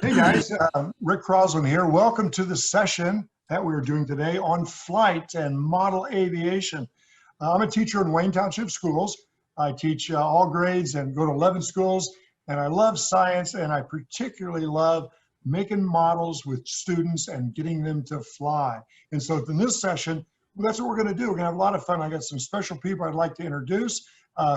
Hey guys, Rick Crosslin here. Welcome to the session that we're doing today on flight and model aviation. I'm a teacher in Wayne Township Schools. I teach all grades and go to 11 schools, and I love science, and I particularly love making models with students and getting them to fly. And so in this session, that's what we're going to do. We're going to have a lot of fun. I got some special people I'd like to introduce.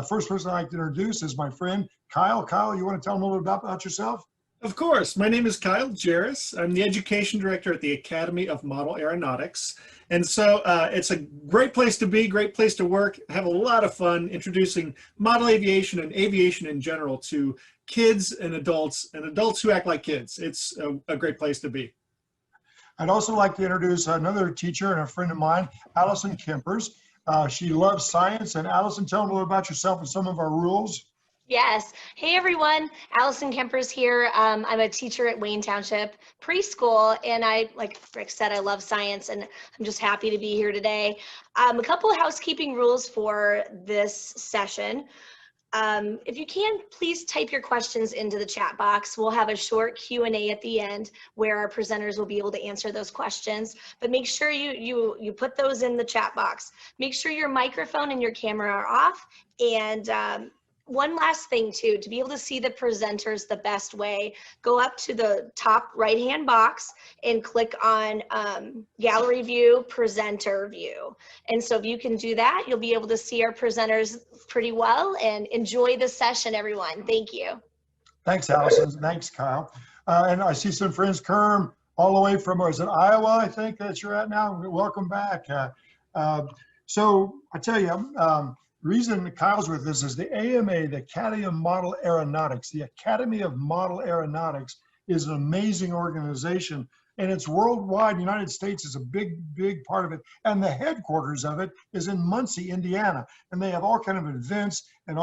First person I'd like to introduce is my friend Kyle. Kyle, you want to tell them a little bit about yourself? Of course. My name is Kyle Jaracz. I'm the education director at the Academy of Model Aeronautics. And so it's a great place to be, great place to work, have a lot of fun introducing model aviation and aviation in general to kids and adults who act like kids. It's a great place to be. I'd also like to introduce another teacher and a friend of mine, Allison Kempers. She loves science. And Allison, tell them a little about yourself and some of our rules. Yes. Hey, everyone. Allison Kempers here. I'm a teacher at Wayne Township Preschool, and like Rick said, I love science, and I'm just happy to be here today. A couple of housekeeping rules for this session. If you can, please type your questions into the chat box. We'll have a short Q&A at the end where our presenters will be able to answer those questions, but make sure you put those in the chat box. Make sure your microphone and your camera are off, and one last thing too, to be able to see the presenters the best way, go up to the top right-hand box and click on gallery view, presenter view. And so if you can do that, you'll be able to see our presenters pretty well, and enjoy the session, everyone. Thank you. Thanks, Allison. Thanks, Kyle. And I see some friends, Kerm, all the way from, is it Iowa, I think that you're at now? Welcome back. So I tell you, reason Kyle's with us is the AMA, the Academy of Model Aeronautics. The Academy of Model Aeronautics is an amazing organization, and it's worldwide. The United States is a big part of it, and the headquarters of it is in Muncie, Indiana. And they have all kind of events and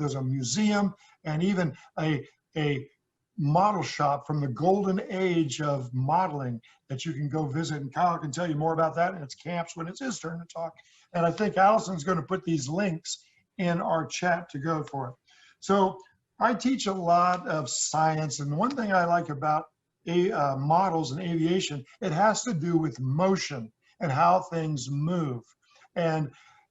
there's a museum and even a model shop from the golden age of modeling that you can go visit. And Kyle can tell you more about that, and it's camps when it's his turn to talk. And I think Allison's going to put these links in our chat to go for it. So I teach a lot of science, and one thing I like about models and aviation, it has to do with motion and how things move. And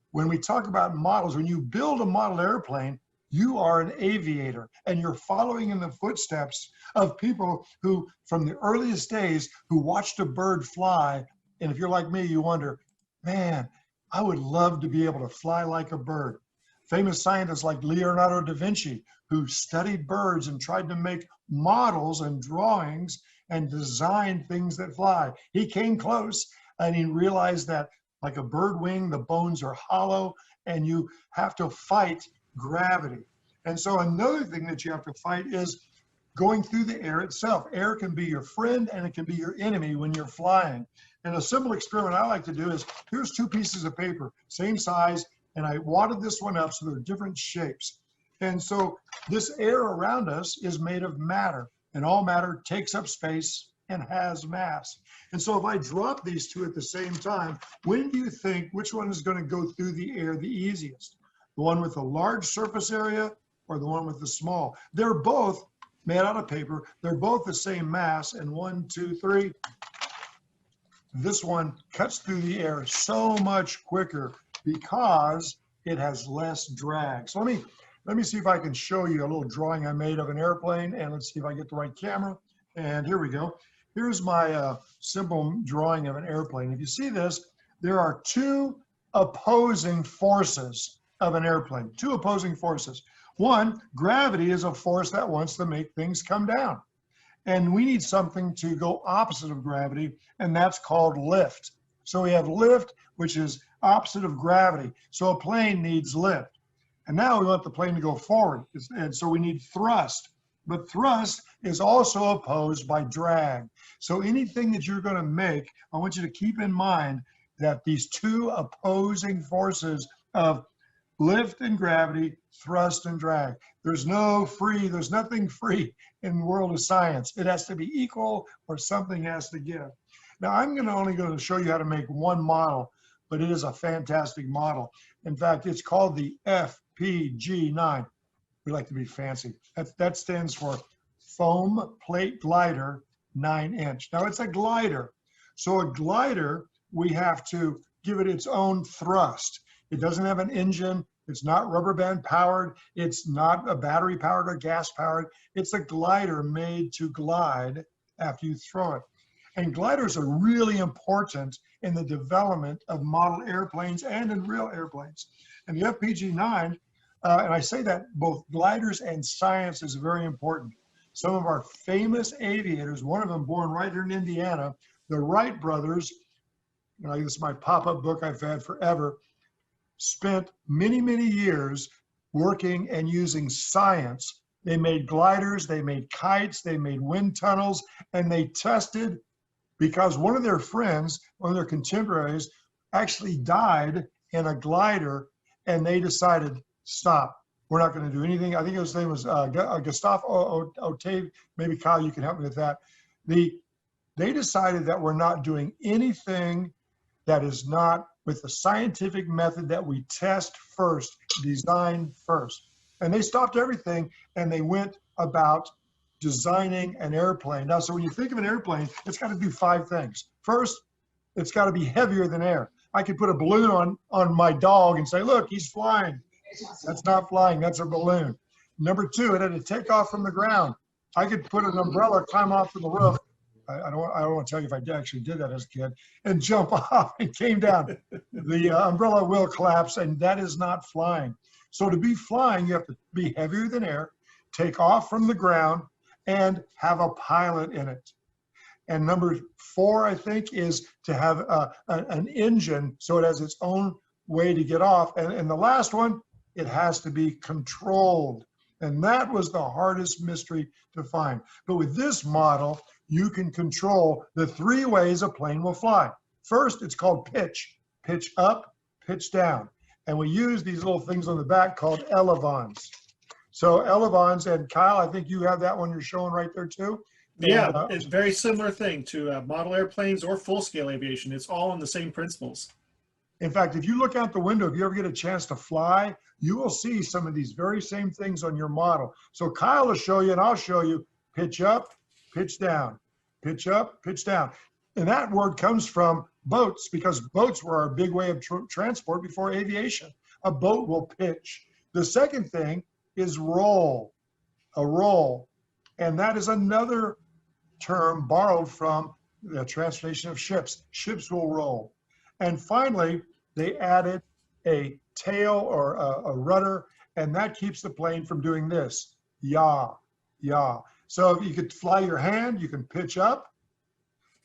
when we talk about models, when you build a model airplane, you are an aviator, and you're following in the footsteps of people who, from the earliest days, who watched a bird fly. And if you're like me, you wonder, man, I would love to be able to fly like a bird. Famous scientists like Leonardo da Vinci, who studied birds and tried to make models and drawings and design things that fly. He came close, and he realized that like a bird wing, the bones are hollow, and you have to fight gravity. And so another thing that you have to fight is going through the air itself. Air can be your friend and it can be your enemy when you're flying. And a simple experiment I like to do is, here's two pieces of paper, same size, and I wadded this one up so they're different shapes. And so this air around us is made of matter, and all matter takes up space and has mass. And so if I drop these two at the same time, when do you think which one is going to go through the air the easiest? The one with a large surface area or the one with the small? They're both made out of paper. They're both the same mass, and 1, 2, 3. This one cuts through the air so much quicker because it has less drag. So let me see if I can show you a little drawing I made of an airplane, and let's see if I get the right camera. And here we go. Here's my simple drawing of an airplane. If you see this, there are two opposing forces of an airplane, two opposing forces. One, gravity is a force that wants to make things come down. And we need something to go opposite of gravity, and that's called lift. So we have lift, which is opposite of gravity. So a plane needs lift. And now we want the plane to go forward, and so we need thrust. But thrust is also opposed by drag. So anything that you're going to make, I want you to keep in mind that these two opposing forces of lift and gravity, thrust and drag. There's nothing free in the world of science. It has to be equal, or something has to give. Now I'm only going to show you how to make one model, but it is a fantastic model. In fact, it's called the FPG-9. We like to be fancy. That stands for foam plate glider, 9-inch. Now it's a glider. So a glider, we have to give it its own thrust. It doesn't have an engine. It's not rubber band powered. It's not a battery powered or gas powered. It's a glider made to glide after you throw it. And gliders are really important in the development of model airplanes and in real airplanes. And the FPG-9, and I say that both gliders and science is very important. Some of our famous aviators, one of them born right here in Indiana, the Wright brothers, this is my pop-up book I've had forever, spent many, many years working and using science. They made gliders, they made kites, they made wind tunnels, and they tested because one of their friends, one of their contemporaries, actually died in a glider, and they decided, stop, we're not going to do anything. I think his name was Gustave Octave. Maybe Kyle, you can help me with that. They decided that we're not doing anything that is not with the scientific method that we test first, design first. And they stopped everything and they went about designing an airplane. Now, so when you think of an airplane, it's got to do 5 things. First, it's got to be heavier than air. I could put a balloon on my dog and say, look, he's flying. That's not flying, that's a balloon. Number 2, it had to take off from the ground. I could put an umbrella, climb off from the roof. I don't want to tell you if I actually did that as a kid, and jump off and came down. The umbrella will collapse, and that is not flying. So to be flying, you have to be heavier than air, take off from the ground, and have a pilot in it. And number 4, I think, is to have an engine so it has its own way to get off. And the last one, it has to be controlled. And that was the hardest mystery to find. But with this model, you can control the 3 ways a plane will fly. First, it's called pitch. Pitch up, pitch down. And we use these little things on the back called elevons. So elevons, and Kyle, I think you have that one you're showing right there too. Yeah, And, it's a very similar thing to model airplanes or full-scale aviation. It's all on the same principles. in fact, if you look out the window, if you ever get a chance to fly, you will see some of these very same things on your model. So Kyle will show you, and I'll show you, pitch up, pitch down, pitch up, pitch down. And that word comes from boats, because boats were our big way of transport before aviation. A boat will pitch. The second thing is roll, a roll. And that is another term borrowed from the transportation of ships. Ships will roll. And finally, they added a tail or a rudder, and that keeps the plane from doing this, yaw, yaw. So if you could fly your hand, you can pitch up,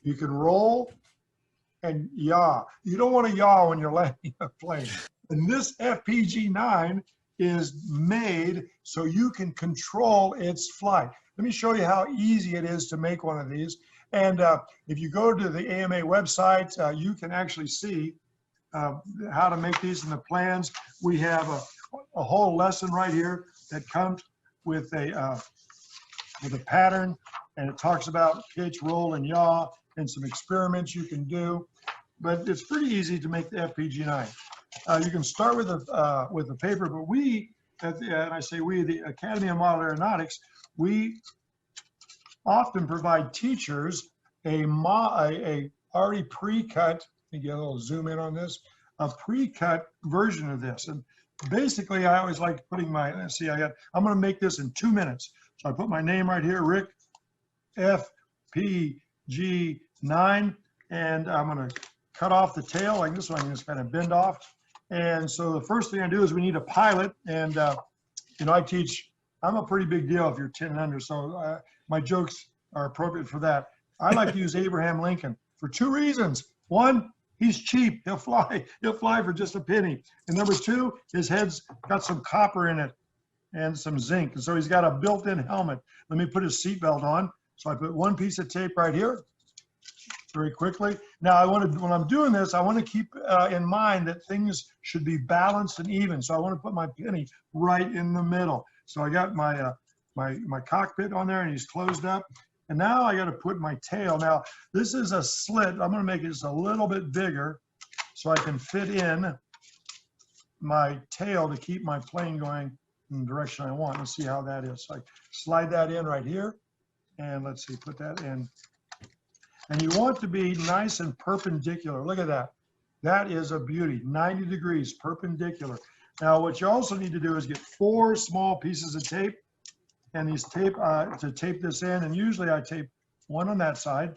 you can roll, and yaw. You don't want to yaw when you're landing a plane. And this FPG-9 is made so you can control its flight. Let me show you how easy it is to make one of these. And if you go to the AMA website, you can actually see how to make these in the plans. We have a whole lesson right here that comes with a pattern, and it talks about pitch, roll, and yaw, and some experiments you can do. But it's pretty easy to make the FPG-9. You can start with a paper, but we, and I say we, the Academy of Model Aeronautics, we often provide teachers a already pre-cut, let me get a little zoom in on this, a pre-cut version of this. And basically, I always like putting my, let's see, I'm going to make this in 2 minutes. So I put my name right here, Rick FPG-9, and I'm going to cut off the tail like this one. I'm just kind of bend off. And so the first thing I do is we need a pilot. And, you know, I teach, I'm a pretty big deal if you're 10 and under. So my jokes are appropriate for that. I like to use Abraham Lincoln for 2 reasons. One, he's cheap. He'll fly for just a penny. And number 2, his head's got some copper in it and some zinc. And so he's got a built-in helmet. Let me put his seatbelt on. So I put 1 piece of tape right here very quickly. Now when I'm doing this, I want to keep in mind that things should be balanced and even. So I want to put my penny right in the middle. So I got my my cockpit on there, and he's closed up. And now I got to put my tail. Now this is a slit. I'm going to make it just a little bit bigger so I can fit in my tail to keep my plane going in the direction I want. Let's see how that is. So I slide that in right here. And let's see, put that in. And you want to be nice and perpendicular. Look at that. That is a beauty, 90 degrees perpendicular. Now, what you also need to do is get 4 small pieces of tape, and these tape to tape this in. And usually I tape one on that side,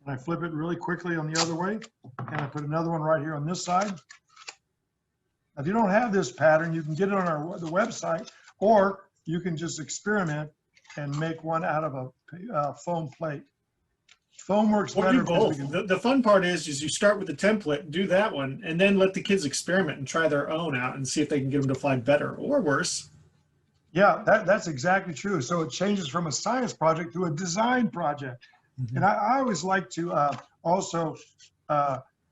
and I flip it really quickly on the other way, and I put another one right here on this side. If you don't have this pattern, you can get it on the website, or you can just experiment and make one out of a foam plate. Foam works Or better. do both. The fun part is you start with the template, do that one, and then let the kids experiment and try their own out and see if they can get them to fly better or worse. Yeah, that's exactly true. So it changes from a science project to a design project. And I always like to also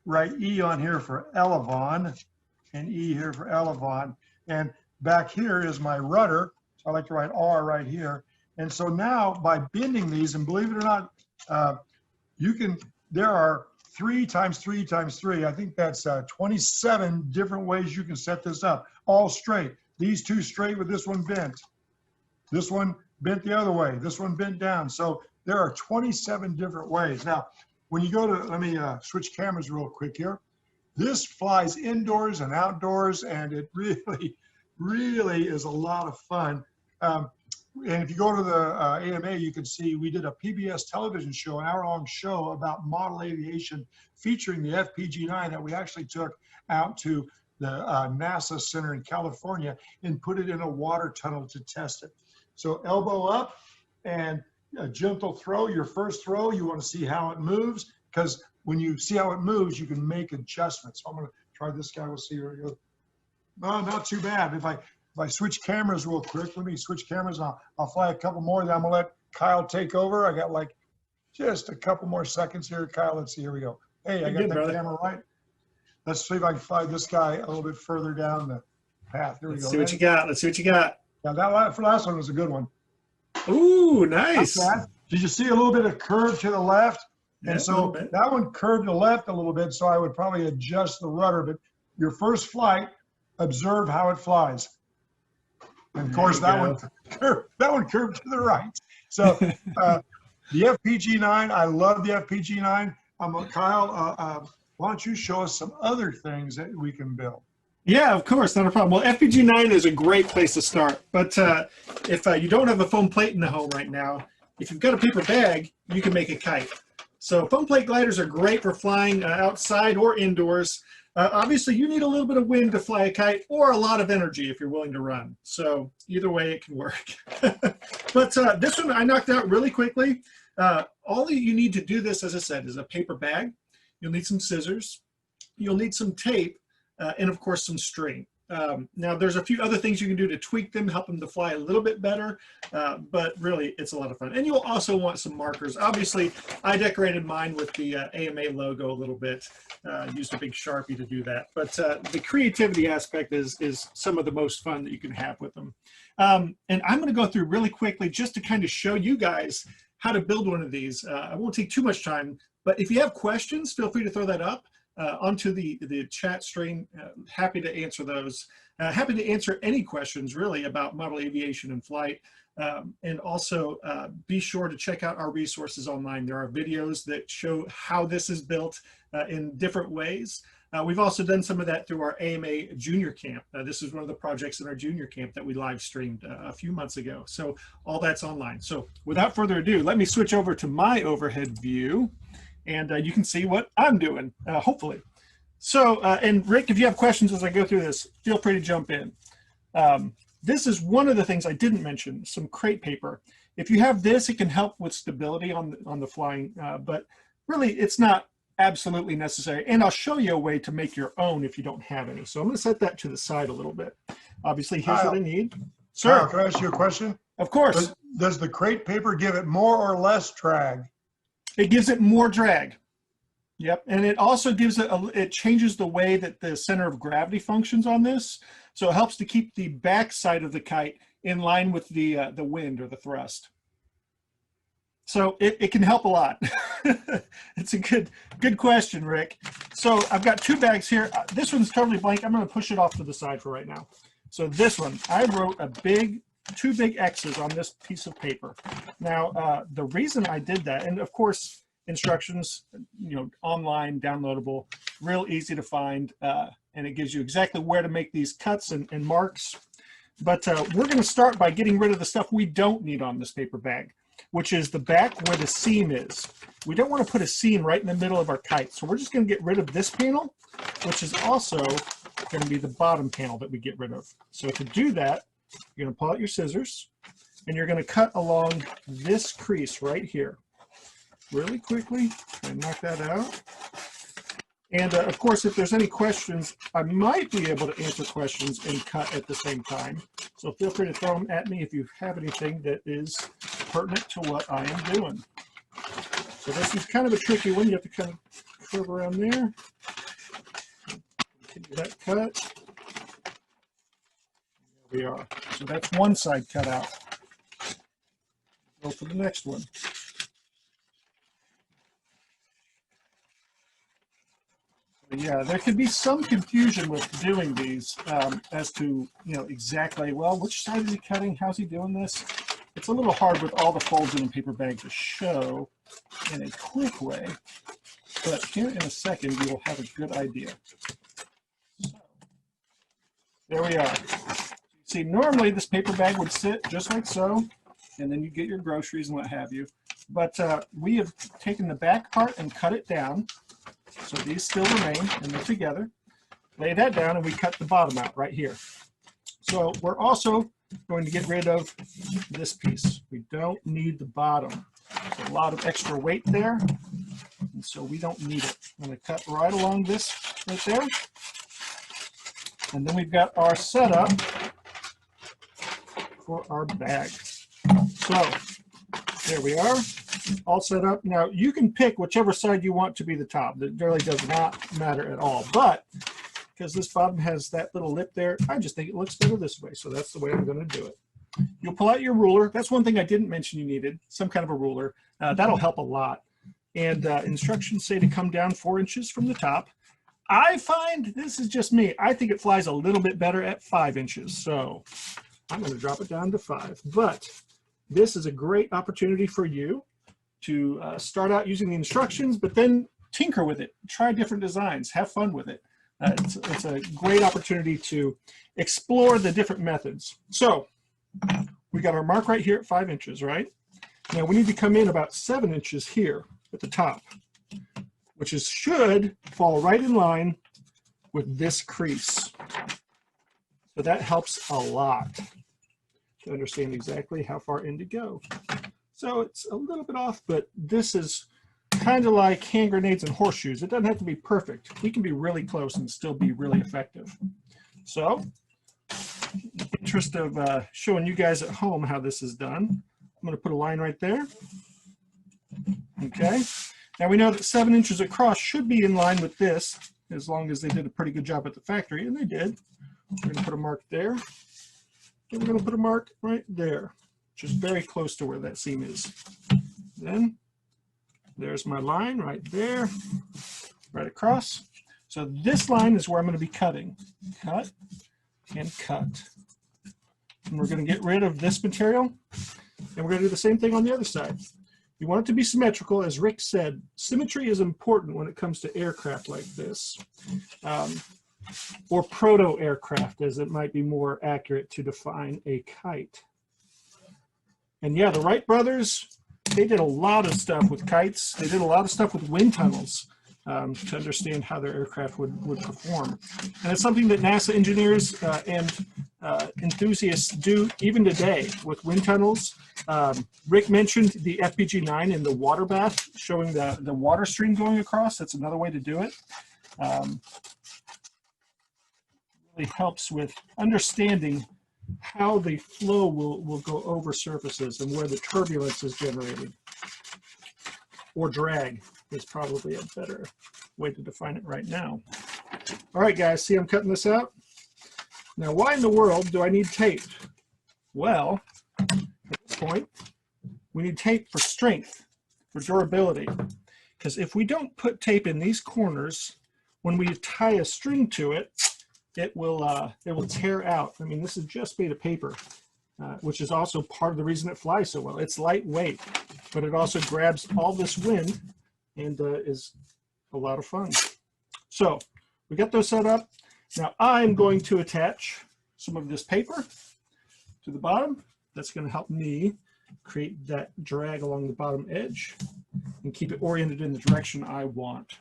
write E on here for Elevon and E here for Elevon. And back here is my rudder. So I like to write R right here. And so now by bending these, and believe it or not, there are 3 times 3 times 3. I think that's 27 different ways you can set this up, all straight. These 2 straight with this one bent. This one bent the other way. This one bent down. So there are 27 different ways. Now, when you go to, let me switch cameras real quick here. This flies indoors and outdoors, and it really, really is a lot of fun. And if you go to the AMA, you can see we did a PBS television show, an hour-long show about model aviation featuring the FPG-9 that we actually took out to the NASA Center in California and put it in a water tunnel to test it. So elbow up and a gentle throw. Your first throw, you want to see how it moves, because when you see how it moves, you can make adjustments. So I'm going to try this guy. We'll see where it goes. No, not too bad. If I switch cameras real quick, let me switch cameras. I'll fly a couple more. Then I'm going to let Kyle take over. I got like just a couple more seconds here. Kyle, let's see. Here we go. Hey, I got the camera right. Let's see if I can fly this guy a little bit further down the path. Here we go. Let's see what you got. Let's see what you got. Yeah, that last one was a good one. Ooh, nice. Did you see a little bit of curve to the left? Yeah, And so that one curved to the left a little bit, so I would probably adjust the rudder. But your first flight, observe how it flies. And of course, that one curved to the right. So the FPG-9, I love the FPG-9. Kyle, why don't you show us some other things that we can build? Yeah, of course, not a problem. Well, FPG-9 is a great place to start. But if you don't have a foam plate in the home right now, if you've got a paper bag, you can make a kite. So foam plate gliders are great for flying outside or indoors. Obviously, you need a little bit of wind to fly a kite, or a lot of energy if you're willing to run. So either way, it can work. But this one I knocked out really quickly. All that you need to do this, as I said, is a paper bag. You'll need some scissors. You'll need some tape, and of course, some string. Now, there's a few other things you can do to tweak them, help them to fly a little bit better, but really, it's a lot of fun. And you'll also want some markers. Obviously, I decorated mine with the AMA logo a little bit, used a big Sharpie to do that. But the creativity aspect is some of the most fun that you can have with them. And I'm going to go through really quickly just to kind of show you guys how to build one of these. I won't take too much time, but if you have questions, feel free to throw that up. Onto the chat stream. Happy to answer those. Happy to answer any questions really about model aviation and flight. And also be sure to check out our resources online. There are videos that show how this is built in different ways. We've also done some of that through our AMA junior camp. This is one of the projects in our junior camp that we live streamed a few months ago. So all that's online. So without further ado, let me switch over to my overhead view. And you can see what I'm doing, hopefully. So, and Rick, if you have questions as I go through this, feel free to jump in. This is one of the things I didn't mention, some crate paper. If you have this, it can help with stability on the flying, but really it's not absolutely necessary. And I'll show you a way to make your own if you don't have any. So I'm gonna set that to the side a little bit. Obviously, here's what I need. Sir. Kyle, can I ask you a question? Of course. Does the crate paper give it more or less drag? It gives it more drag. Yep, and it also gives it, it changes the way that the center of gravity functions on this. So it helps to keep the back side of the kite in line with the wind or the thrust. So it can help a lot. It's a good question, Rick. So I've got 2 bags here. This one's totally blank. I'm gonna push it off to the side for right now. So this one, I wrote a big two big X's on this piece of paper. Now, the reason I did that, and of course, instructions, online, downloadable, real easy to find, and it gives you exactly where to make these cuts and marks. But we're going to start by getting rid of the stuff we don't need on this paper bag, which is the back where the seam is. We don't want to put a seam right in the middle of our kite. So we're just going to get rid of this panel, which is also going to be the bottom panel that we get rid of. So to do that, you're going to pull out your scissors and you're going to cut along this crease right here. Really quickly, try and knock that out. And of course, if there's any questions, I might be able to answer questions and cut at the same time. So feel free to throw them at me if you have anything that is pertinent to what I am doing. So this is kind of a tricky one. You have to kind of curve around there. Continue that cut. There we are. So that's one side cut out. Go for the next one. Yeah, there could be some confusion with doing these as to, exactly, well, which side is he cutting? How's he doing this? It's a little hard with all the folds in a paper bag to show in a quick way, but here in a second, you will have a good idea. So, there we are. See, normally this paper bag would sit just like so, and then you get your groceries and what have you. But we have taken the back part and cut it down. So these still remain, and they're together. Lay that down, and we cut the bottom out right here. So we're also going to get rid of this piece. We don't need the bottom. There's a lot of extra weight there, and so we don't need it. I'm going to cut right along this right there. And then we've got our setup for our bag. So there we are, all set up. Now you can pick whichever side you want to be the top. That really does not matter at all. But because this bottom has that little lip there, I just think it looks better this way. So that's the way I'm going to do it. You'll pull out your ruler. That's one thing I didn't mention you needed, some kind of a ruler. That'll help a lot. And instructions say to come down 4 inches from the top. I find, this is just me, I think it flies a little bit better at 5 inches. So I'm going to drop it down to 5. But this is a great opportunity for you to start out using the instructions, but then tinker with it. Try different designs. Have fun with it. It's a great opportunity to explore the different methods. So we got our mark right here at 5 inches, right? Now we need to come in about 7 inches here at the top, which should fall right in line with this crease. So that helps a lot to understand exactly how far in to go. So it's a little bit off, but this is kind of like hand grenades and horseshoes. It doesn't have to be perfect. We can be really close and still be really effective. So in the interest of showing you guys at home how this is done, I'm going to put a line right there. Okay. Now we know that 7 inches across should be in line with this, as long as they did a pretty good job at the factory, and they did. We're going to put a mark there. And we're going to put a mark right there, which is very close to where that seam is. Then there's my line right there, right across. So this line is where I'm going to be cutting. Cut and cut. And we're going to get rid of this material, and we're going to do the same thing on the other side. You want it to be symmetrical. As Rick said, symmetry is important when it comes to aircraft like this, or proto-aircraft, as it might be more accurate to define a kite. And yeah, the Wright brothers, they did a lot of stuff with kites. They did a lot of stuff with wind tunnels to understand how their aircraft would perform. And it's something that NASA engineers and enthusiasts do even today with wind tunnels. Rick mentioned the FPG-9 in the water bath, showing the water stream going across. That's another way to do it. Really helps with understanding how the flow will go over surfaces and where the turbulence is generated. Or drag is probably a better way to define it right now. All right, guys, see I'm cutting this out? Now, why in the world do I need tape? Well, at this point, we need tape for strength, for durability. Because if we don't put tape in these corners, when we tie a string to it, it will tear out. I mean, this is just made of paper. which is also part of the reason it flies so well. It's lightweight, but it also grabs all this wind and is a lot of fun. So we got those set up. Now I'm going to attach some of this paper to the bottom. That's going to help me create that drag along the bottom edge and keep it oriented in the direction I want.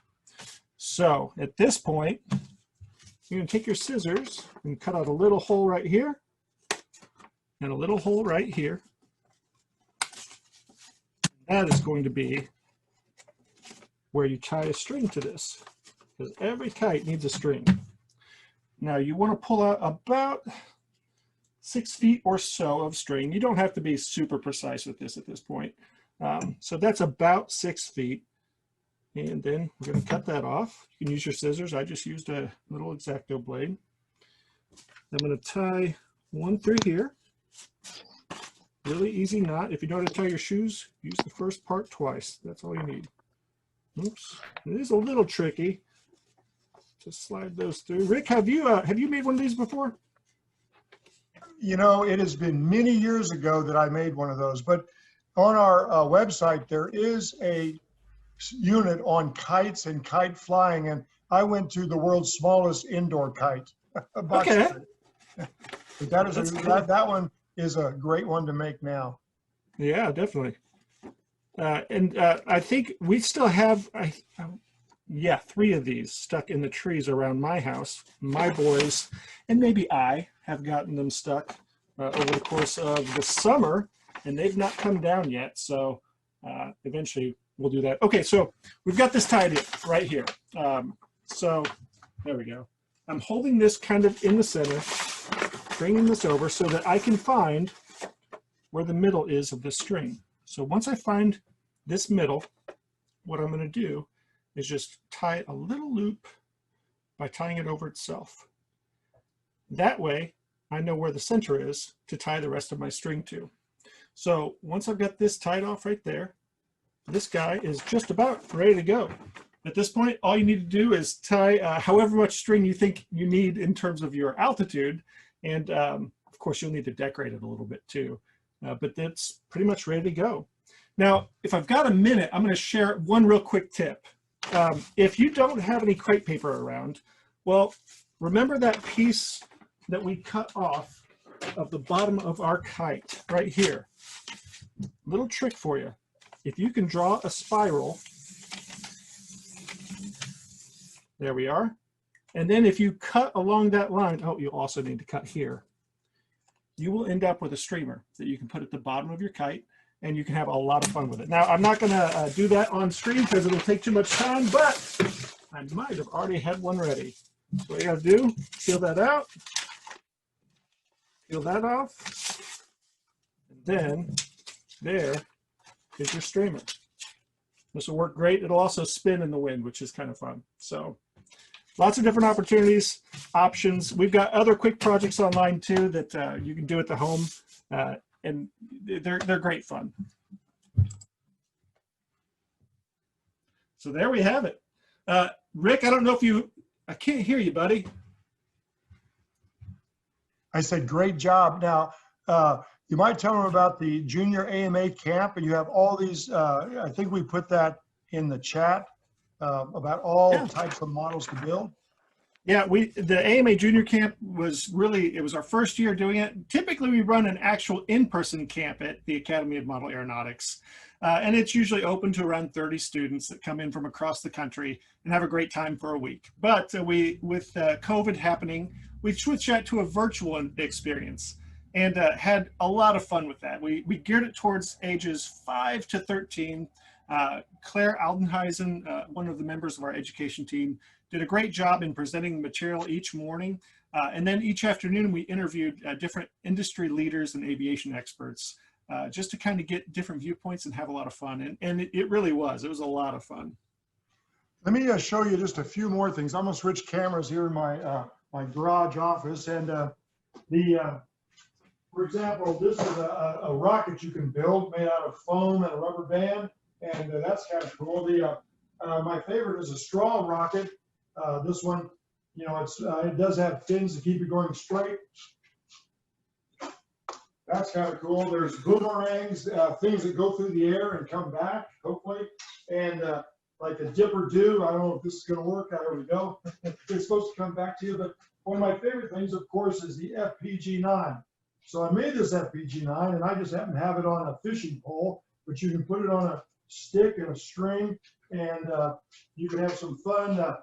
So at this point, you're going to take your scissors and cut out a little hole right here and a little hole right here. That is going to be where you tie a string to this, because every kite needs a string. Now you want to pull out about 6 feet or so of string. You don't have to be super precise with this at this point. So that's about 6 feet. And then we're going to cut that off. You can use your scissors. I just used a little X-Acto blade. I'm going to tie one through here. Really easy knot. If you know how to tie your shoes, use the first part twice. That's all you need. Oops. It is a little tricky. Just slide those through. Rick, have you made one of these before? You know, it has been many years ago that I made one of those, but on our website, there is a unit on kites and kite flying, and I went to the world's smallest indoor kite. Okay. That one is a great one to make now. Yeah, definitely. I think we still have, yeah, 3 of these stuck in the trees around my house. My boys, and maybe I, have gotten them stuck over the course of the summer, and they've not come down yet. So eventually we'll do that. Okay, so we've got this tied in right here. So there we go. I'm holding this kind of in the center, bringing this over so that I can find where the middle is of the string. So once I find this middle, what I'm going to do is just tie a little loop by tying it over itself. That way, I know where the center is to tie the rest of my string to. So once I've got this tied off right there, this guy is just about ready to go. At this point, all you need to do is tie however much string you think you need in terms of your altitude. And of course, you'll need to decorate it a little bit too. But that's pretty much ready to go. Now, if I've got a minute, I'm going to share one real quick tip. If you don't have any crepe paper around, well, remember that piece that we cut off of the bottom of our kite right here. Little trick for you. If you can draw a spiral, there we are. And then if you cut along that line, oh, you also need to cut here. You will end up with a streamer that you can put at the bottom of your kite, and you can have a lot of fun with it. Now, I'm not gonna do that on screen because it'll take too much time, but I might have already had one ready. So what you gotta do, peel that out, peel that off, and then there is your streamer. This will work great. It'll also spin in the wind, which is kind of fun. So lots of different opportunities, options. We've got other quick projects online too that you can do at the home, and they're great fun. So there we have it. Rick, I don't know if I can't hear you, buddy. I said, great job. Now, you might tell them about the junior AMA camp, and you have all these, I think we put that in the chat about all types of models to build. Yeah, the AMA Junior Camp was really, it was our first year doing it. Typically, we run an actual in-person camp at the Academy of Model Aeronautics. And it's usually open to around 30 students that come in from across the country and have a great time for a week. But with COVID happening, we switched that to a virtual experience and had a lot of fun with that. We geared it towards ages 5 to 13. Claire Aldenheisen, one of the members of our education team, did a great job in presenting material each morning. And then each afternoon, we interviewed different industry leaders and aviation experts just to kind of get different viewpoints and have a lot of fun. And it really was. It was a lot of fun. Let me show you just a few more things. I'm going to switch cameras here in my, my garage office. And for example, this is a rocket you can build made out of foam and a rubber band. And that's kind of cool. My favorite is a straw rocket. This one, you know, it does have fins to keep it going straight. That's kind of cool. There's boomerangs, things that go through the air and come back, hopefully. And like a dipper do. I don't know if this is going to work. There we go. It's supposed to come back to you. But one of my favorite things, of course, is the FPG-9. So I made this FPG-9, and I just happen to have it on a fishing pole, but you can put it on a stick and a string, and you can have some fun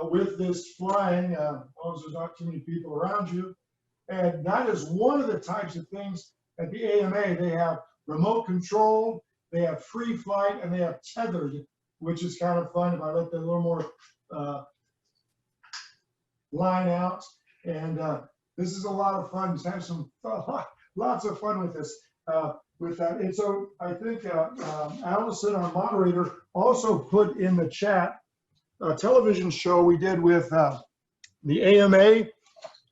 with this flying, as long as there's not too many people around you. And that is one of the types of things at the AMA. They have remote control, they have free flight, and they have tethered, which is kind of fun if I let that a little more line out. And this is a lot of fun. Just have some lots of fun with this, with that. And so I think Allison, our moderator, also put in the chat a television show we did with the AMA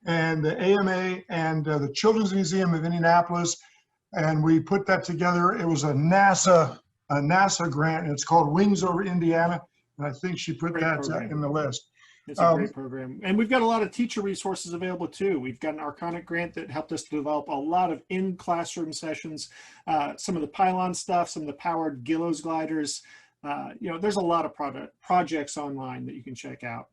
and the Children's Museum of Indianapolis, and we put that together. It was a NASA grant, and it's called Wings Over Indiana, and I think she put that in the list. It's a great program. And we've got a lot of teacher resources available too. We've got an Arconic grant that helped us to develop a lot of in-classroom sessions, some of the pylon stuff, some of the powered Gillows gliders. You know, there's a lot of projects online that you can check out.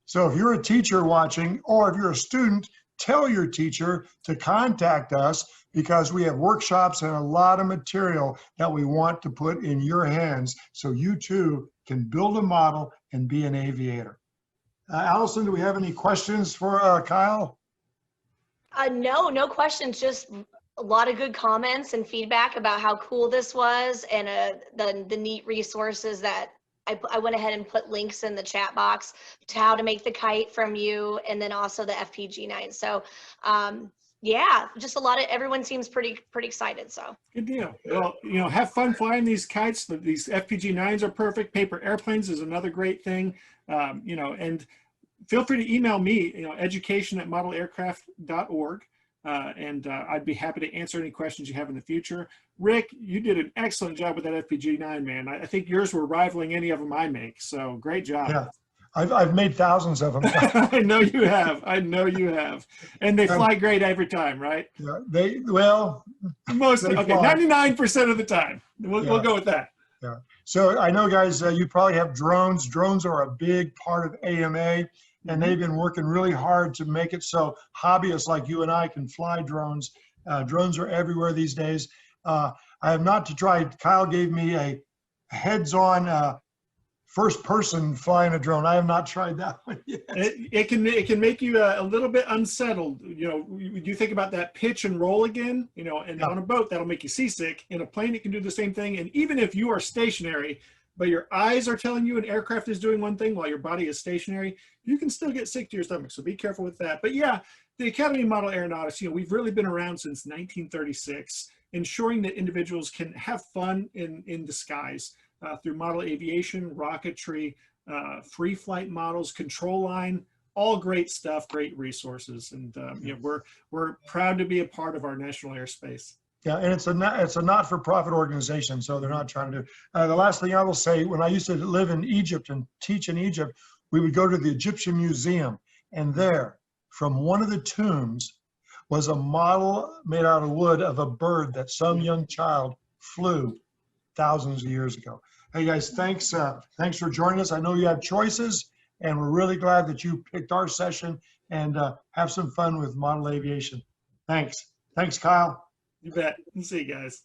So if you're a teacher watching, or if you're a student, tell your teacher to contact us, because we have workshops and a lot of material that we want to put in your hands so you too can build a model and be an aviator. Allison, do we have any questions for Kyle? No questions, just a lot of good comments and feedback about how cool this was, and the neat resources that I went ahead and put links in the chat box to how to make the kite from you, and then also the FPG-9. So yeah, just everyone seems pretty excited. So good deal. Well, you know, have fun flying these kites. These FPG-9s are perfect. Paper airplanes is another great thing. You know, and feel free to email me, you know, education@modelaircraft.org. And I'd be happy to answer any questions you have in the future. Rick, you did an excellent job with that FPG-9, man. I think yours were rivaling any of them I make. So great job. Yeah, I've made thousands of them. I know you have. I know you have. And they fly great every time, right? Yeah, okay, 99% of the time. We'll go with that. Yeah. So I know, guys, you probably have drones. Drones are a big part of AMA. And they've been working really hard to make it so hobbyists like you and I can fly drones. Drones are everywhere these days. I have not tried. Kyle gave me a heads-on first person flying a drone. I have not tried that one yet. It can make you a little bit unsettled. You know, you think about that pitch and roll again, you know, and on a boat, that'll make you seasick. In a plane, it can do the same thing. And even if you are stationary, but your eyes are telling you an aircraft is doing one thing while your body is stationary, you can still get sick to your stomach. So be careful with that. But yeah, the Academy of Model Aeronautics, you know, we've really been around since 1936, ensuring that individuals can have fun in the skies through model aviation, rocketry, free flight models, control line, all great stuff, great resources. And you know, we're proud to be a part of our national airspace. Yeah, and it's a not-for-profit organization, so they're not trying to do. The last thing I will say, when I used to live in Egypt and teach in Egypt, we would go to the Egyptian Museum, and there, from one of the tombs, was a model made out of wood of a bird that some young child flew thousands of years ago. Hey guys, thanks for joining us. I know you have choices, and we're really glad that you picked our session, and have some fun with model aviation. Thanks, Kyle. You bet. See you guys.